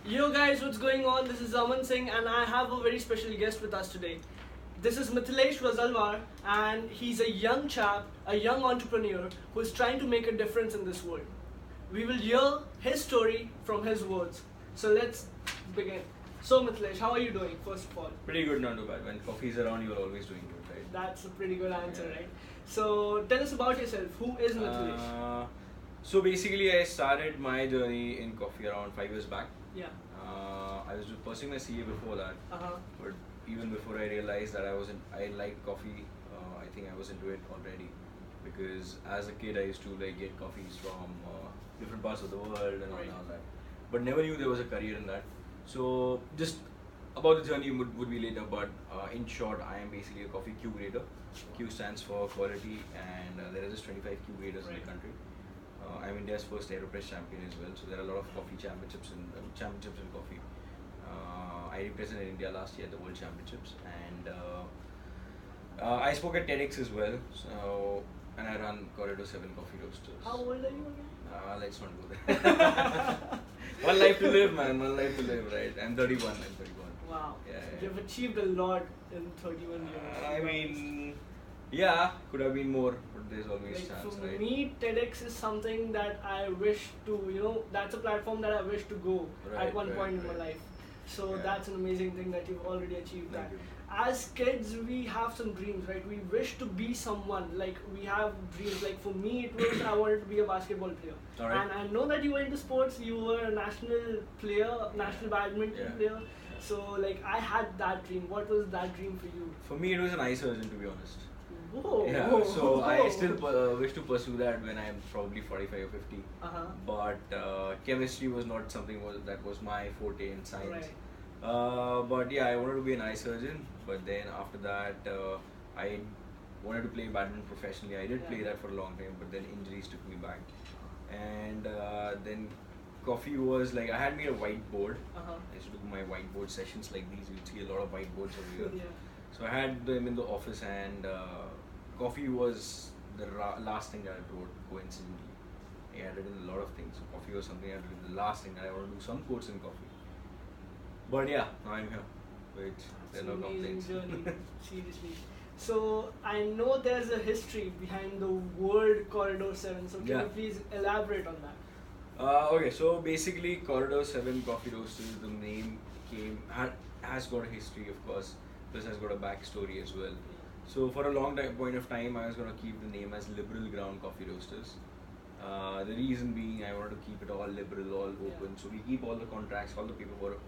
Yo guys, what's going on? This is Aman Singh and I have a very special guest with us today. This is Mithilesh Vazalwar and he's a young chap, a young entrepreneur who is trying to make a difference in this world. We will hear his story from his words. So let's begin. So Mithilesh, how are you doing first of all? Pretty good, not too bad. When coffee is around, you're always doing good, right? That's a pretty good answer, Yeah. right? So tell us about yourself. Who is Mithilesh? So basically, I started my journey in coffee around 5 years back. Yeah. I was pursuing my CA before that, Uh-huh. but even before I realized that I liked coffee, I think I was into it already. Because as a kid, I used to like get coffees from different parts of the world and Right. all that, but never knew there was a career in that. So just about the journey would be later, but in short, I am basically a coffee Q grader. Q stands for quality, and there are just 25 Q graders in Right. the country. I'm India's first AeroPress champion as well, so there are a lot of coffee championships in coffee. I represented India last year at the World Championships, and I spoke at TEDx as well. So, and I run Corridor 7 Coffee Roasters. How old are you again? Let's not go there. One life to live, man. One life to live, right? I'm 31. I'm 31. Wow. Yeah, yeah. You've achieved a lot in 31 years. I mean, yeah, could have been more, but there's always like chance, for right? me, TEDx is something that I wish to, that's a platform that I wish to go Right, at one right, point in my right. life. So Yeah. that's an amazing thing that you've already achieved Thank that. you. As kids, we have some dreams, right? We wish to be someone. Like we have dreams. Like for me, it was I wanted to be a basketball player. Alright. And I know that you were into sports. You were a national player, national badminton Yeah. player. So like I had that dream. What was that dream for you? For me, it was an eye surgeon, to be honest. Whoa. Yeah, whoa, so I whoa. still wish to pursue that when I'm probably 45 or 50. Uh-huh. But chemistry was not something that was my forte in science. Right. But yeah, I wanted to be an eye surgeon. But then after that, I wanted to play badminton professionally. I did Yeah. play that for a long time, but then injuries took me back. And then coffee was like I had made a whiteboard. Uh-huh. I used to do my whiteboard sessions like these. You'll see a lot of whiteboards over here. Yeah. So I had them in the office, and coffee was the last thing that I wrote coincidentally. I had written a lot of things. So coffee was something I had written the last thing that I want to do some course in coffee. But yeah, now I'm here. Which there It's are an no amazing complaints. journey, seriously. So I know there's a history behind the word Corridor 7. So can Yeah. you please elaborate on that? Okay, so basically, Corridor 7 Coffee Roasters, the name has got a history, of course, plus has got a backstory as well. So for a long point of time, I was going to keep the name as Liberal Ground Coffee Roasters. The reason being, I wanted to keep it all liberal, all open. Yeah. So we keep all the contracts, all the paperwork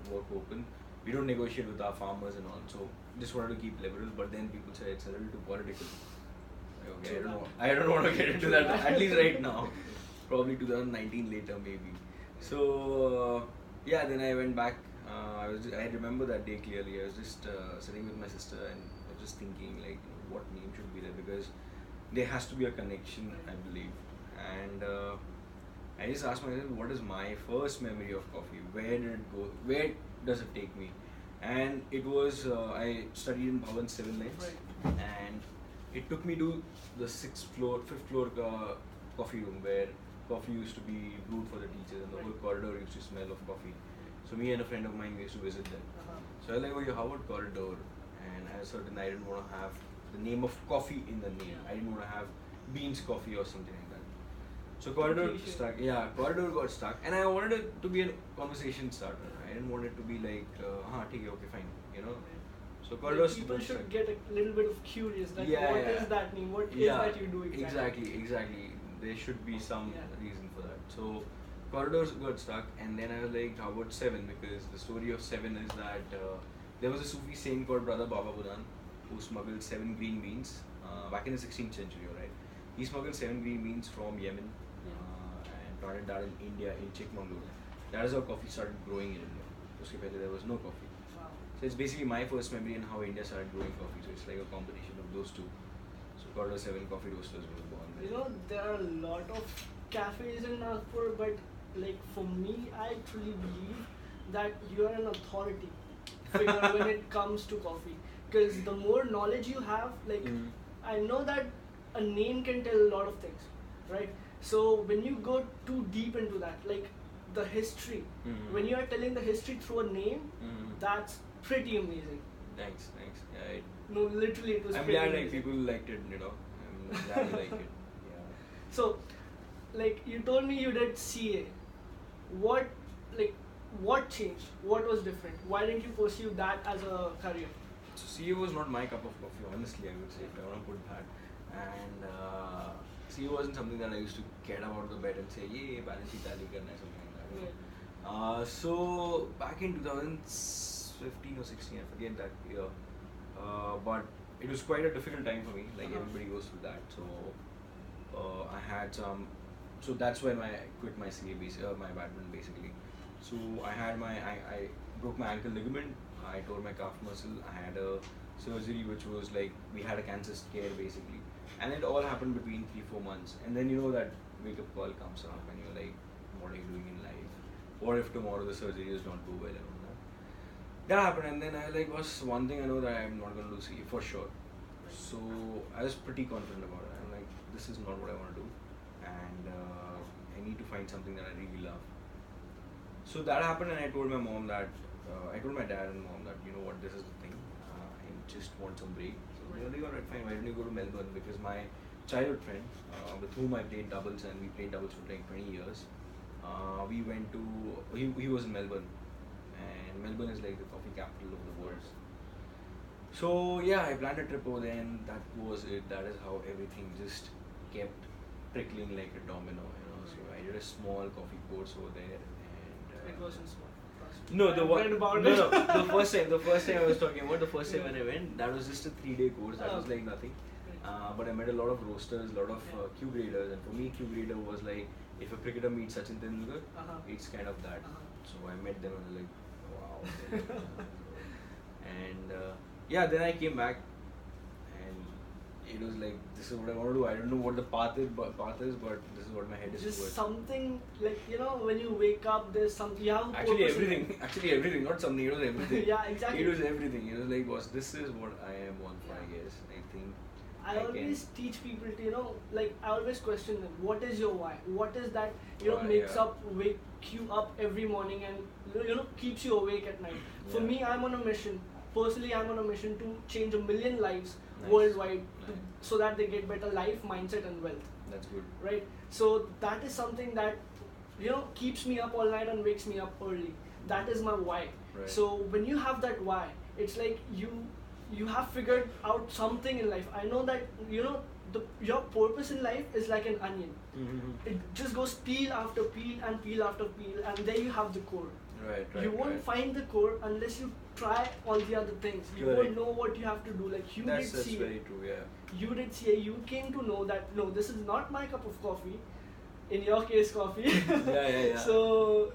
open. We don't negotiate with our farmers and all. So just wanted to keep liberal, but then people say it's a little too political. Okay, I don't want to get into that, at least right now. Probably 2019 later, maybe. So yeah, then I went back. I remember that day clearly. I was just sitting with my sister, and I was just thinking like, what name should be there, because there has to be a connection, I believe. And I just asked myself, what is my first memory of coffee? Where did it go? Where does it take me? And it was I studied in Bhavan Civil Lines, Right. and it took me to the fifth floor coffee room where coffee used to be brewed for the teachers, and the whole corridor used to smell of coffee. So me and a friend of mine used to visit them. Uh-huh. So I was like, oh, yeah, how about corridor? And I was certain I didn't want to have the name of coffee in the name. Yeah. I didn't want to have beans coffee or something like that. So corridor Totally sure. stuck. Yeah, corridor got stuck, and I wanted it to be a conversation starter. I didn't want it to be like, okay, fine, you know. So corridor Like, people got should stuck. get a little bit of curious. Like, Yeah, what yeah. is that name? What is Yeah, that you do exactly? Exactly. There should be some Yeah. reason for that. So corridors got stuck, and then I was like, how about 7? Because the story of 7 is that there was a Sufi saint called Brother Baba Budan who smuggled 7 green beans back in the 16th century, right? He smuggled 7 green beans from Yemen and planted that in India, in Chikmagalur. That is how coffee started growing in India. Uske pehle there was no coffee. Wow. So it's basically my first memory in how India started growing coffee. So it's like a combination of those two. So Corridor 7 Coffee Roasters was born. You know, there are a lot of cafes in Nagpur, but like for me, I truly believe that you are an authority figure when it comes to coffee. Because the more knowledge you have, like Mhm. I know that a name can tell a lot of things, right? So when you go too deep into that, like the history. Mm-hmm. When you are telling the history through a name, that's pretty amazing. Thanks. Yeah, No, literally, it was. I'm pretty glad like amazing. people liked it. I'm glad you like it. Yeah. So, like you told me you did CA. What, like, what changed? What was different? Why didn't you pursue that as a career? So CA was not my cup of coffee, honestly. I would say, if I want to put that. And CA wasn't something that I used to get out of the bed and say, "Yay, balance sheet tally karna hai," something like that. So back in 2015 or 16, I forget that year. But it was quite a difficult time for me. Like everybody goes through that. So I had some. So that's when I quit my CA, my badminton basically. So I broke my ankle ligament. I tore my calf muscle. I had a surgery which was like we had a cancer scare basically, and it all happened between 3-4 months. And then you know that wake up call comes up, and you're like, what are you doing in life? What if tomorrow the surgery does not go well and all that? That happened, and then I like was one thing I know that I'm not going to do CA for sure. So I was pretty confident about it. I'm like, this is not what I want to do, and I need to find something that I really love. So that happened, and I told my mom that I told my dad and mom that you know what, this is the thing. I just want some break. So they were like, alright, fine. Why don't you go to Melbourne? Because my childhood friend, with whom I played doubles, and we played doubles for like 20 years. We went to he was in Melbourne, and Melbourne is like the coffee capital of the world. So yeah, I planned a trip over there, and that was it. That is how everything just kept trickling like a domino. So I did a small coffee course over there, and It wasn't small. no, the one. read about No, it. no. The first time I was talking about, the first time when I went, that was just a 3-day course. That was like nothing. But I met a lot of roasters, a lot of Q graders, and for me, Q grader was like if a cricketer meets Sachin Tendulkar, it's kind of that. So I met them and I was like, wow. And yeah, then I came back, and it was like, this is what I want to do. I don't know what the path is, but this is what my head is Just towards. something like when you wake up, there's something you have. Actually everything, not something. It was everything. Yeah, exactly. It was everything. It was like, boss, this is what I am on for. I guess I think. I always teach people to like I always question them. What is your why? What is that wake you up every morning and keeps you awake at night? For me, I'm on a mission. Personally, I'm on a mission to change 1 million lives worldwide, so that they get better life, mindset, and wealth. That's good. Right. So that is something that keeps me up all night and wakes me up early. That is my why. Right. So when you have that why, it's like you have figured out something in life. I know that your purpose in life is like an onion. It just goes peel after peel and peel after peel, and there you have the core. Right. You won't find the core unless you try all the other things. You won't know what you have to do. Like that's did CA. very true. Yeah. You did CA. You came to know that no, this is not my cup of coffee. In your case, coffee. Yeah. So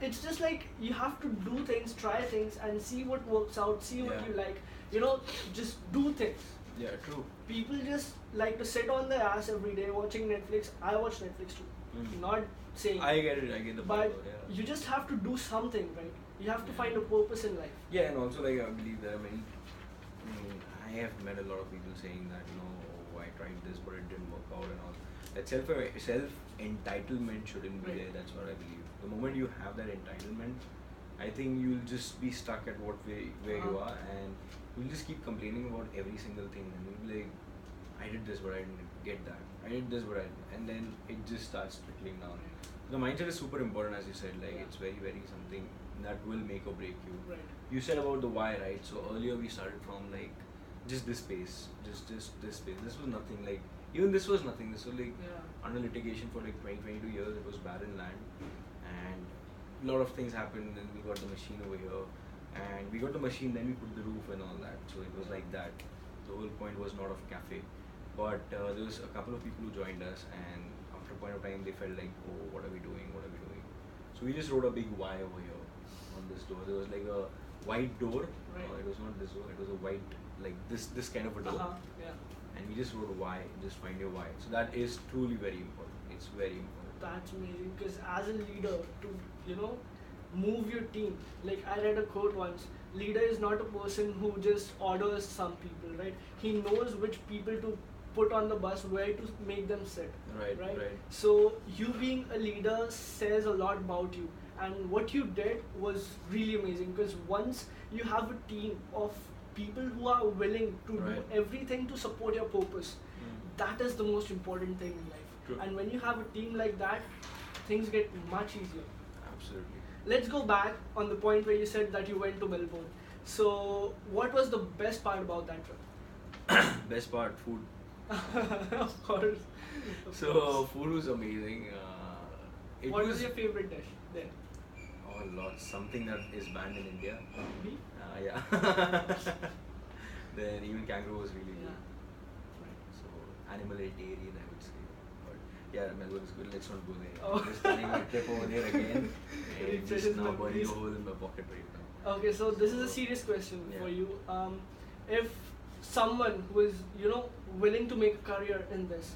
it's just like you have to do things, try things, and see what works out. See what you like. Just do things. Yeah, true. People just like to sit on their ass every day watching Netflix. I watch Netflix too. Not saying. I get it. I get the But point. Yeah. you just have to do something, right? You have to find a purpose in life. Yeah, and also like I believe there are many. I have met a lot of people saying that I tried this but it didn't work out and all. That self entitlement shouldn't be there. That's what I believe. The moment you have that entitlement, I think you'll just be stuck at where you are, and you'll just keep complaining about every single thing, and you'll be like, I did this but I didn't get that. I did this but and then it just starts trickling down. The mindset is super important, as you said. Like it's very, very something that will make or break you. Right. You said about the why, right? So earlier we started from like just this space, just this space. This was nothing. Like even this was nothing. This was like under litigation for like 22 years. It was barren land, and a lot of things happened. Then we got the machine over here, and we got the machine. Then we put the roof and all that. So it was like that. The whole point was not of cafe, but there was a couple of people who joined us, and after a point of time they felt like, oh, what are we doing? What are we doing? So we just wrote a big Y over here on this door. There was like a white door. Right. It was not this door. It was a white, like this kind of a door. And we just wrote Y. Just find your why. So that is truly very important. It's very important. That's amazing, because as a leader, to move your team. Like I read a quote once: leader is not a person who just orders some people, right? He knows which people to put on the bus, where to make them sit. Right. So you being a leader says a lot about you, and what you did was really amazing, because once you have a team of people who are willing to do Right. everything to support your purpose, that is the most important thing in life. True. And when you have a team like that, things get much easier. Absolutely. Let's go back on the point where you said that you went to Melbourne. So what was the best part about that trip? Best part, food. Of course. Of So course. food was amazing. What was your favorite dish there? Oh, lots. Something that is banned in India. Beef? Yeah. Then even kangaroo was really Yeah. good. Right. So animalitarian, I would say. But yeah, Melbourne is good. Let's not go there. Oh. I'm just planning my trip over there again. And Refreshes just now burning memories. a hole in my pocket right now. Okay, so this is a serious question for Yeah. you. If someone who is, willing to make a career in this,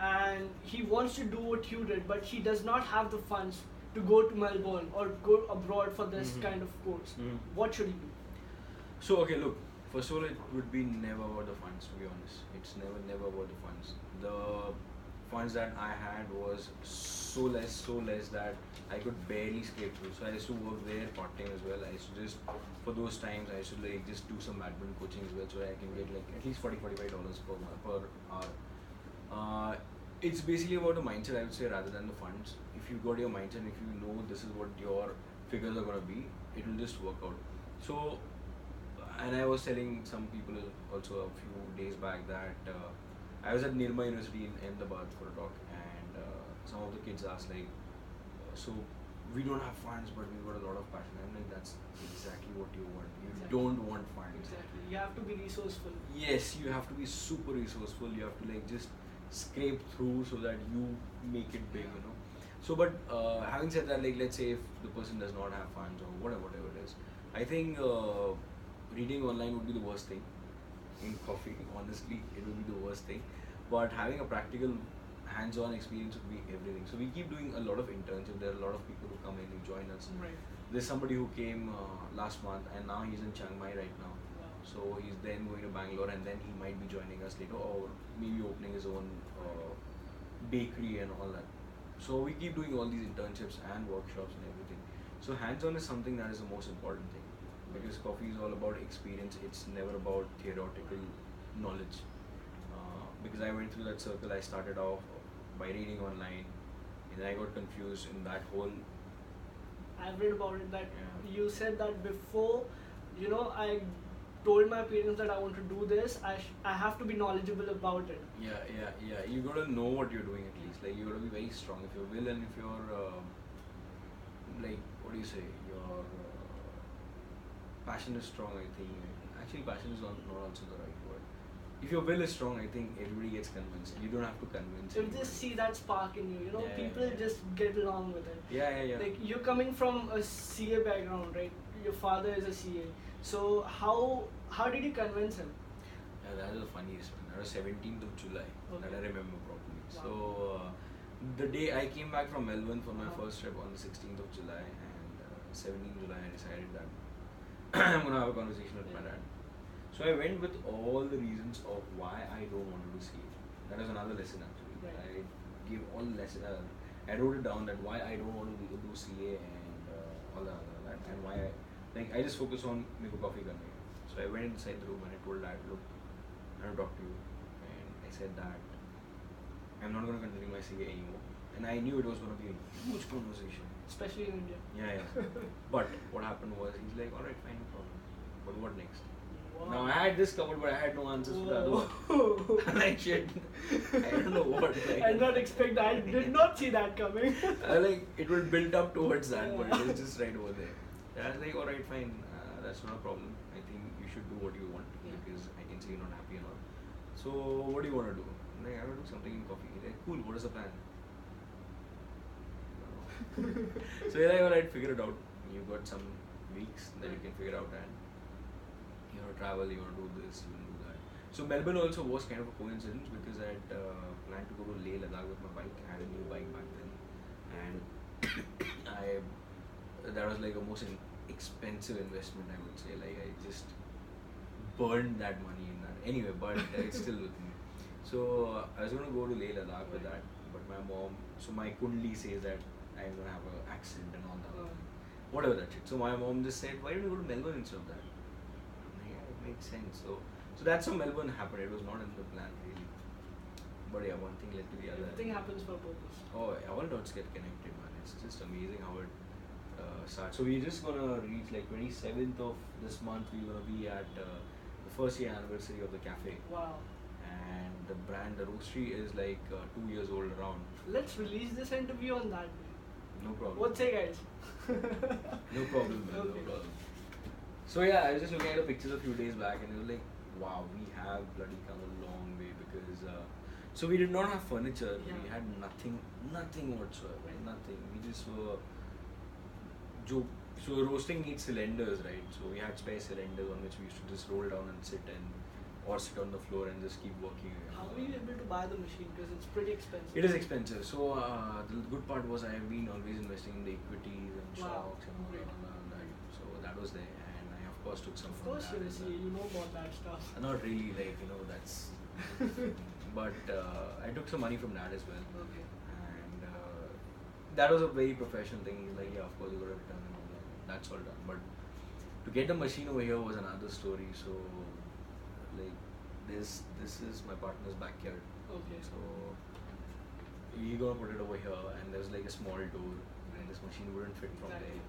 and he wants to do what you did, but he does not have the funds to go to Melbourne or go abroad for this Mhm. kind of course, Mhm. what should he do? So okay, look. First of all, it would be never about the funds. To be honest, it's never about the funds. The funds that I had was so less that I could barely scrape through. So I used to work there part time as well. I used to just for those times I used to like just do some badminton coaching as well, so I can get like at least $45 per month per hour. It's basically about the mindset, I would say, rather than the funds. If you got your mindset, and if you know this is what your figures are gonna be, it will just work out. So, and I was telling some people also a few days back that I was at Nirma University in Ahmedabad for a talk, and some of the kids asked like, so we don't have funds, but we've got a lot of passion. I'm like, that's exactly what you want. You Exactly. don't want funds. Exactly. You have to be resourceful. Yes, you have to be super resourceful. You have to like just scrape through so that you make it big, you know. So, but having said that, like let's say if the person does not have funds or whatever it is, I think reading online would be the worst thing. In coffee, honestly, it would be the worst thing. But having a practical hands-on experience would be everything. So we keep doing a lot of internships. There are a lot of people who come in, who join us. Right. There's somebody who came last month, and now he's in Chiang Mai right now. Wow. So he's then going to Bangalore, and then he might be joining us later, or maybe opening his own bakery and all that. So we keep doing all these internships and workshops and everything. So hands-on is something that is the most important thing, because coffee is all about experience. It's never about theoretical knowledge. Because I went through that circle. I started off by reading online, and then I got confused in that whole. I've read about it that Yeah. you said that before, I told my parents that I want to do this, I have to be knowledgeable about it. Yeah. You gotta know what you're doing at least. Like you gotta be very strong. If you're will and if you're like what do you say? Your passion is strong. I think actually passion is not also the right word. If your will is strong, I think everybody gets convinced. You don't have to convince. If they anybody. see that spark in you, Yeah, people yeah. just get along with it. Yeah. Like you're coming from a CA background, right? Your father is a CA. So how did you convince him? Yeah, that was the funniest one. That was 17th of July. That I Okay. remember properly. Wow. So the day I came back from Melbourne for my Uh-huh. first trip on the 16th of July, and 17th July I decided that I'm gonna have a conversation with my Yeah. dad. So I went with all the reasons of why I don't want to do CA. That was another lesson actually. Right. I gave all the lesson. I wrote it down that why I don't want to do CA and all that, and why I just focus on make a coffee करने. So I went inside the room and I told dad, look, I want to talk to you, and I said that I'm not going to continue my CA anymore. And I knew it was going to be a huge conversation. Especially in India. Yeah. But what happened was he's like, alright, fine, no problem. But what next? Wow. Now I had this covered, but I had no answers for the other one. Whoa. I'm like shit. I don't know what. Like, I did not expect that. I did not see that coming. like it will build up towards that, but Yeah. it was just right over there. And I was like, alright, fine, that's not a problem. I think you should do what you want Yeah. because I can see you're not happy and all. So what do you want to do? I'm like, I want to do something in coffee. He's like, cool. What is the plan? So you're like, alright, figure it out. You've got some weeks that you can figure out, and you want to travel, you want to do this, you want to do that. So Melbourne also was kind of a coincidence because I had planned to go to Leh Ladakh with my bike. I had a new bike back then, and that was like a most expensive investment, I would say. Like I just burned that money in that. Anyway, but it's still with me. So I was going to go to Leh Ladakh with that, but my mom, so my Kundli says that I'm going to have an accident and all that. Whatever that shit. So my mom just said, why don't you go to Melbourne instead of that? I'm like, yeah, it makes sense. So that's how Melbourne happened. It was not in the plan really. But yeah, one thing led to the other. Everything happens for a purpose. Oh, all dots get connected, man. It's just amazing how it starts. So we're just gonna reach like 27th of this month. We're gonna be at the first year anniversary of the cafe. Wow. And the brand, the roastery is like 2 years old around. Let's release this interview on that day. No problem. What say, guys? No problem, man. Okay. No problem. So yeah, I was just looking at the pictures a few days back, and it was like, wow, we have bloody come a long way because. So we did not have furniture. Yeah. We had nothing whatsoever. Right. Nothing. We just were. So roasting needs cylinders, right? So we had spare cylinders on which we used to just roll down and sit or sit on the floor and just keep working. How were you able to buy the machine? Because it's pretty expensive. It is expensive. So the good part was I have been always investing in the equities and stocks and all that. So that was there, and I of course took some. Of course, from that as well. you know about that stuff. Not really, like that's. But I took some money from that as well. Okay. And that was a very professional thing. He's like, yeah, of course you got to return and all that. That's all done. But to get the machine over here was another story. So, like, this is my partner's backyard. Okay. So he gonna put it over here, and there's like a small door, and this machine wouldn't fit from there.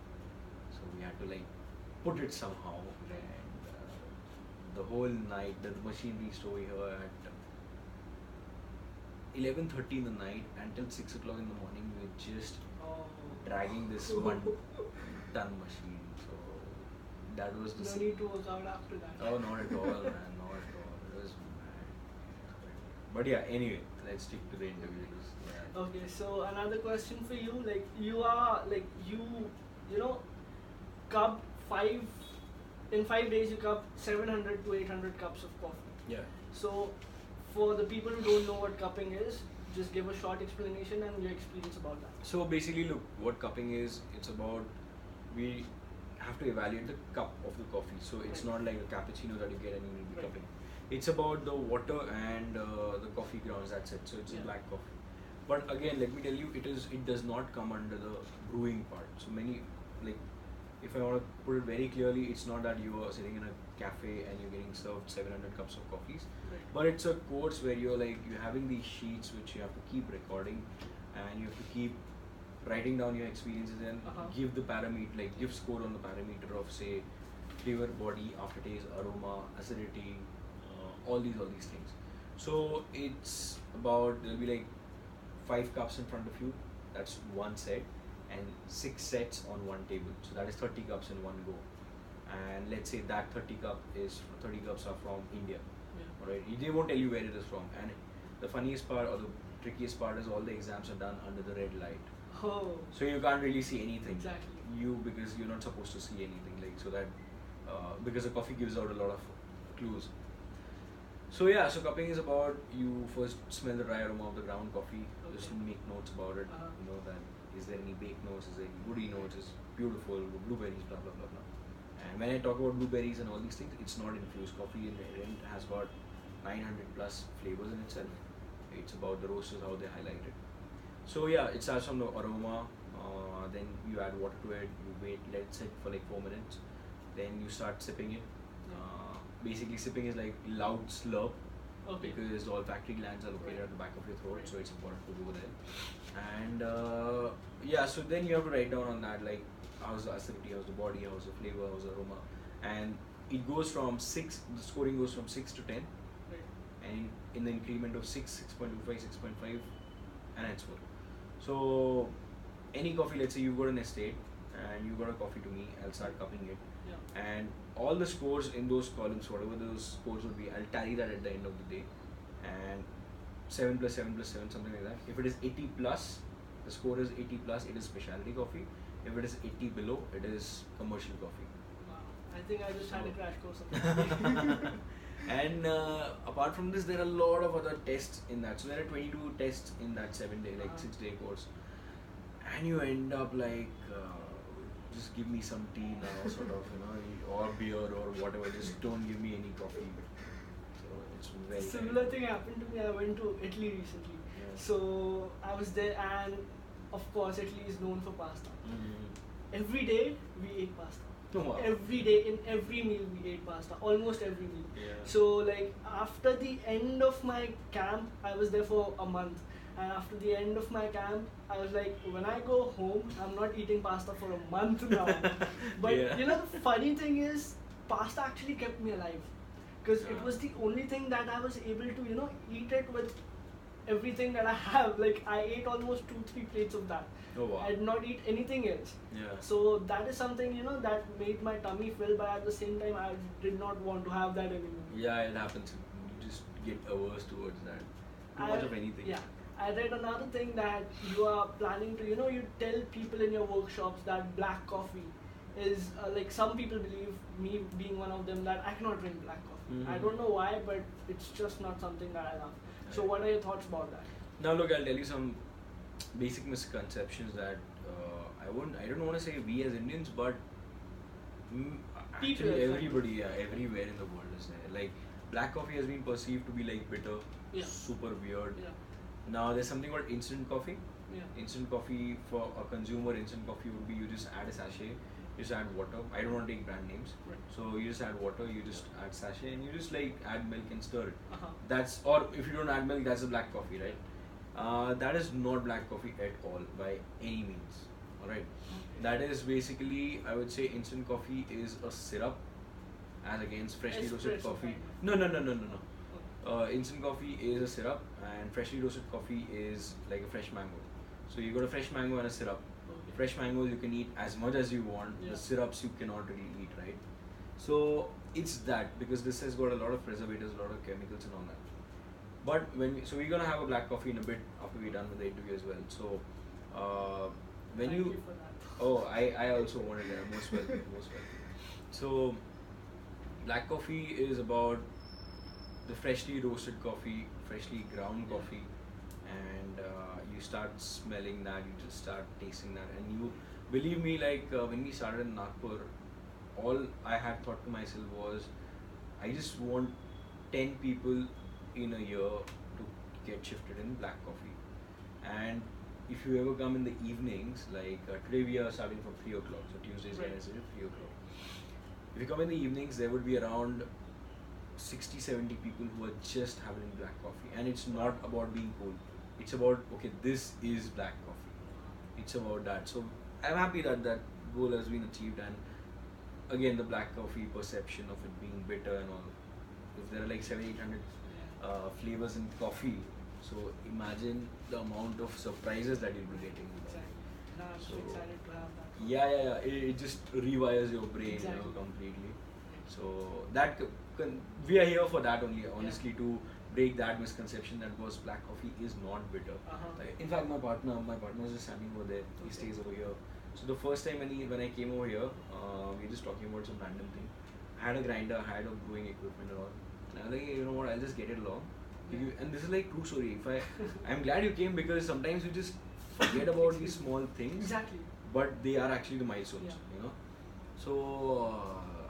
So we had to like put it somehow, and the whole night the machine reached over here at 11:30 in the night until 6 o'clock in the morning. We were just dragging this 1 ton machine. So that was the. No need to work out after that. Oh, not at all, man. Not at all. It was mad. But yeah, anyway, let's stick to the interviews. Yeah. Okay, so another question for you. Like you are like you know, cup 5 in 5 days you cup 700 to 800 cups of coffee. Yeah. So for the people who don't know what cupping is, just give a short explanation and your experience about that. So basically, look, what cupping is, it's about, we have to evaluate the cup of the coffee. So it's Right. not like a cappuccino that you get and you need the Right. cupping. It's about the water and the coffee grounds, that's it. So it's a Yeah. black coffee. But again, let me tell you, it does not come under the brewing part. So many, like, if I want to put it very clearly, it's not that you are sitting in a cafe and you're getting served 700 cups of coffees. Right. But it's a course where you're having these sheets which you have to keep recording, and you have to keep writing down your experiences and give the parameter, like give score on the parameter of say flavor, body, aftertaste, aroma, acidity, all these things. So it's about, there'll be like 5 cups in front of you. That's one set, and 6 sets on one table. So that is 30 cups in one go. And let's say that 30 cups are from India. Yeah. Alright, they won't tell you where it is from. And the funniest part or the trickiest part is all the exams are done under the red light. Oh. So you can't really see anything. Exactly. Because you're not supposed to see anything, like, so that because the coffee gives out a lot of clues. So yeah, so cupping is about, you first smell the dry aroma of the ground coffee, just Okay. make notes about it. You know that is there any baked notes, is there any woody notes, is beautiful, blueberries, blah blah blah blah. And when I talk about blueberries and all these things, it's not infused. Coffee in has got 900 plus flavors in itself. It's about the roasters, how they highlight it. So yeah, it starts from the aroma, then you add water to it, you wait, let it sit for like 4 minutes, then you start sipping it. Basically sipping is like loud slurp, Okay. because the olfactory glands are located at the back of your throat, so it's important to go there. And yeah, so then you have to write down on that, like how's the acidity, how's the body, how's the flavor, how's the aroma, and it goes from 6, the scoring goes from 6 to 10, Right. and in the increment of 6, 6.25, 6.5, and henceforth. So any coffee, let's say you've got an estate and you've got a coffee to me, I'll start cupping it, Yeah. and all the scores in those columns, whatever those scores would be, I'll tally that at the end of the day, and 7 plus 7 plus 7, something like that. If it is 80 plus, the score is 80 plus, it is specialty coffee. If it is 80 below, it is commercial coffee. Wow. I think I just had a crash course on that. And apart from this, there are a lot of other tests in that. So there are 22 tests in that 7-day, like 6-day course. And you end up like, just give me some tea now, sort of, or beer or whatever. Just don't give me any coffee. So It's very Similar tiring. thing happened to me. I went to Italy recently. Yeah. So I was there, and of course, Italy is known for pasta. Mm. Every day we ate pasta. Oh, wow. Every day, in every meal, we ate pasta. Almost every meal. Yeah. So, like, after the end of my camp, I was there for a month. And after the end of my camp, I was like, when I go home, I'm not eating pasta for a month now. But Yeah. you know, the funny thing is, pasta actually kept me alive. Because it Yeah. was the only thing that I was able to, you know, eat it with everything that I have. Like, I ate almost 2-3 plates of that. Oh, wow. I did not eat anything else. Yeah. So that is something, you know, that made my tummy fill, but at the same time, I did not want to have that anymore. Yeah, it happens. You just get averse towards that. Too much of anything. Yeah. I read another thing that you are planning to, you know, you tell people in your workshops that black coffee is, like, some people believe, me being one of them, that I cannot drink black coffee. I Mhm. don't know why, but it's just not something that I love. So Right. what are your thoughts about that? Now look, I'll tell you some basic misconceptions that I don't want to say we as Indians, but People actually as well. everybody, yeah, everywhere in the world is there. Like black coffee has been perceived to be like bitter, Yeah. super weird. Yeah. Now there's something called instant coffee. Yeah. Instant coffee for a consumer, instant coffee would be you just add a sachet, you just add water. I don't want to take brand names, Right. so you just add water, you just add sachet, and you just like add milk and stir it. Uh-huh. That's, or if you don't add milk, that's a black coffee, right? That is not black coffee at all by any means. Alright, that is basically, I would say, instant coffee is a syrup as against freshly roasted Espresso coffee. kind No, no, no, no, no, no. Instant coffee is a syrup, and freshly roasted coffee is like a fresh mango. So you got a fresh mango and a syrup. Okay. Fresh mangoes you can eat as much as you want. Yeah. The syrups you cannot really eat, right? So it's that, because this has got a lot of preservatives, a lot of chemicals and all that. But so we're gonna have a black coffee in a bit after we're done with the interview as well. So when Thank you you for that. oh, I also wanted that. Most welcome, most welcome. So black coffee is about the freshly roasted coffee, freshly ground Yeah. coffee, and you start smelling that, you just start tasting that, and you believe me, like when we started in Nagpur, all I had thought to myself was, I just want 10 people in a year to get shifted in black coffee. And if you ever come in the evenings, like today we are starting from 3 o'clock, so Tuesdays, Right. Wednesdays, 3 o'clock. If you come in the evenings, there would be around 60-70 people who are just having black coffee, and it's not about being cool, it's about, okay, this is black coffee, it's about that. So I'm happy that that goal has been achieved, and again, the black coffee perception of it being bitter and all, if there are like 700-800 flavors in coffee, so imagine the amount of surprises that you'll be getting with that. Exactly. No, I'm so So, excited to have that. Yeah, it just rewires your brain, Exactly. completely. So that we are here for that only, honestly, to break that misconception that was black coffee is not bitter. Uh-huh. In fact, my partner is just standing over there. He Okay. stays over here. So the first time when I came over here, we were just talking about some random thing. I had a grinder, I had a brewing equipment and all. And I was like, you know what, I'll just get it along. And this is like true story. I'm glad you came, because sometimes you just forget about these small things, Exactly. but they are actually the milestones, Yeah. you know. So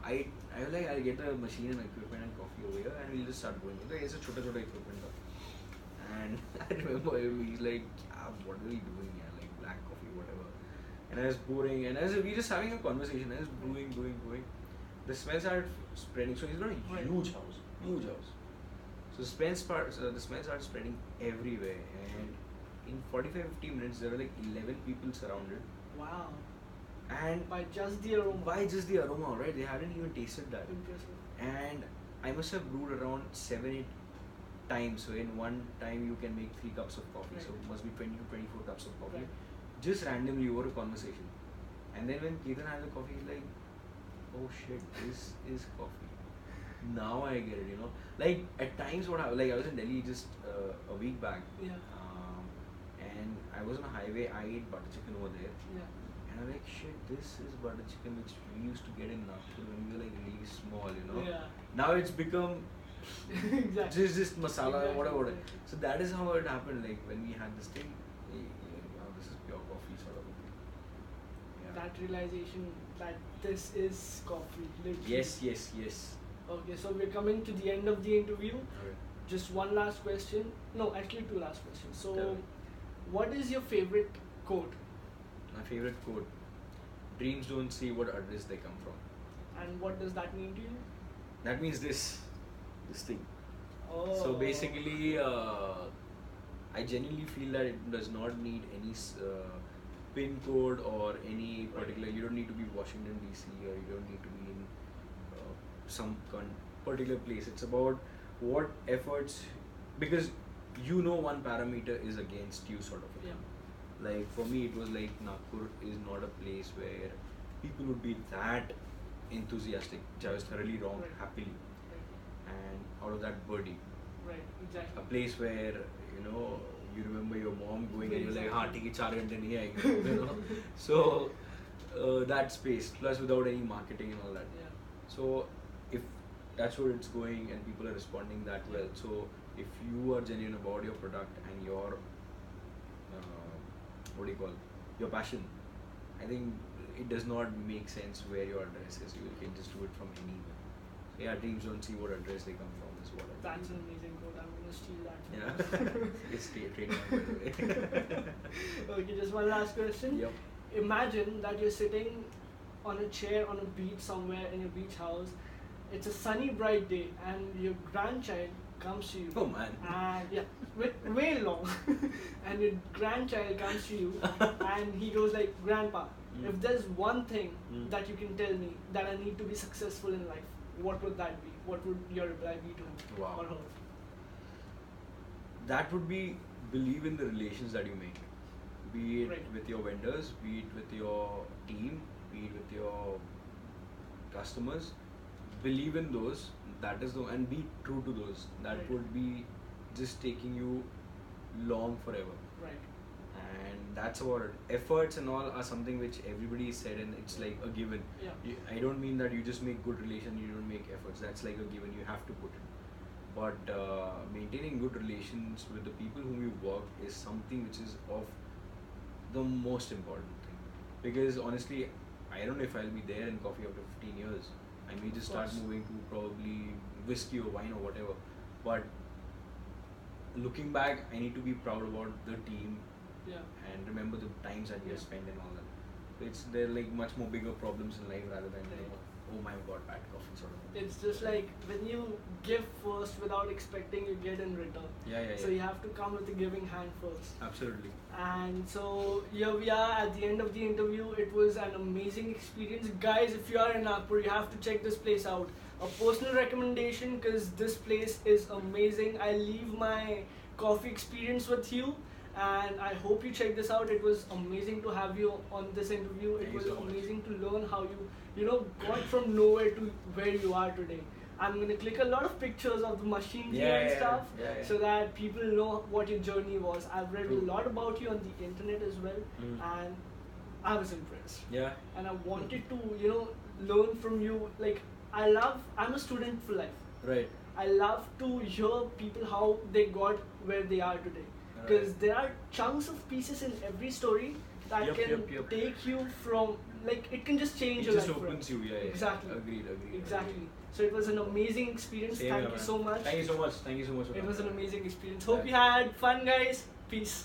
I was like, I'll get the machine and equipment and coffee over here, and we'll just start going. Like, it's a chota equipment. And I remember he's like, what are we doing here? Like black coffee, whatever. And I was pouring, and we were just having a conversation. I was brewing. The smell started spreading. So he's got a Right. huge house. So the smell started spreading everywhere, and in 45-50 minutes there were like 11 people surrounded, Wow. and By just the aroma. by just the aroma, right? They hadn't even tasted that. Impressive. And I must have brewed around 7-8 times. So in one time you can make 3 cups of coffee. So Right. it must be 20 to 24 cups of coffee. Right. Just randomly over a conversation. And then when Ketan had the coffee, he's like, oh shit, this is coffee. Now I get it, you know. Like at times what happened, like I was in Delhi just a week back. Yeah. And I was on a highway, I ate butter chicken over there. Yeah. And I'm like, shit, this is butter chicken which we used to get in Nagpur when we were like really small, you know. Yeah. Now it's become Exactly. just masala, Exactly. whatever. So that is how it happened. Like when we had this thing, wow, this is pure coffee sort of a thing. Yeah. That realization that this is coffee. Literally. Yes. Okay, so we're coming to the end of the interview. Okay. Just one last question. No, actually two last questions. So, Tell me. what is your favorite quote? My favorite quote: "Dreams don't see what address they come from." And what does that mean to you? That means this thing. Oh. So basically, I genuinely feel that it does not need any pin code or any particular. You don't need to be Washington DC, or you don't need to be in some particular place. It's about what efforts, because you know one parameter is against you, sort of. Yeah. Like for me, it was like Nagpur is not a place where people would be that enthusiastic, which I was thoroughly wrong, Right. happily. Right. And out of that birdie, Right. Exactly. a place where you remember your mom going and you're like, "हाँ ठीक है 4 घंटे नहीं आएगी," So that space, plus without any marketing and all that. Yeah. So if that's where it's going and people are responding that well, so if you are genuine about your product and your what do you call your passion, I think it does not make sense where your address is. You can just do it from anywhere. So yeah, dreams don't see what address they come from is what I That's an believe. amazing quote. I'm gonna steal that. Yeah. It's trademark, by the way. Okay, just one last question. Yep. Imagine that you're sitting on a chair on a beach somewhere in your beach house. It's a sunny, bright day, and your grandchild comes to you. Oh man. And yeah, way long. And your grandchild comes to you, and he goes like, "Grandpa, if there's one thing that you can tell me that I need to be successful in life, what would that be? What would your reply be to him Wow. or her?" That would be believe in the relations that you make, be it Right. with your vendors, be it with your team, be it with your customers. Believe in those. That is the, and be true to those. That Right. would be just taking you long forever. Right. And that's about it. Efforts and all are something which everybody said, and it's like a given. Yeah. I don't mean that you just make good relation, you don't make efforts. That's like a given. You have to put it. But maintaining good relations with the people whom you work is something which is of the most important thing. Because honestly, I don't know if I'll be there in coffee after 15 years. I may just start course. moving to probably whiskey or wine or whatever. But looking back, I need to be proud about the team Yeah. and remember the times that we have Yeah. spent and all that. So they're like much more bigger problems in life rather than Right. oh my god, bad coffee sort of thing. It's just like when you give first without expecting you get in return. Yeah. So you have to come with a giving hand first. Absolutely. And so here we are at the end of the interview. It was an amazing experience. Guys, if you are in Nagpur, you have to check this place out. A personal recommendation because this place is amazing. I leave my coffee experience with you. And I hope you check this out. It was amazing to have you on this interview. It Thank you was so much. amazing to learn how you got from nowhere to where you are today. I'm gonna click a lot of pictures of the machine here and stuff, yeah. so that people know what your journey was. I've read True. a lot about you on the internet as well, Mm. and I was impressed. Yeah. And I wanted to learn from you. Like I'm a student for life. Right. I love to hear people how they got where they are today. Because Right. there are chunks of pieces in every story that Yep, can yep. take you from, like, it can just change It your just life. opens forever. you, yeah. Exactly. Agreed. Exactly. So it was an amazing experience. Same Thank here, you man. so much. Thank you so much. Thank you so much for It was an coming. amazing experience. Hope Bye. you had fun, guys. Peace.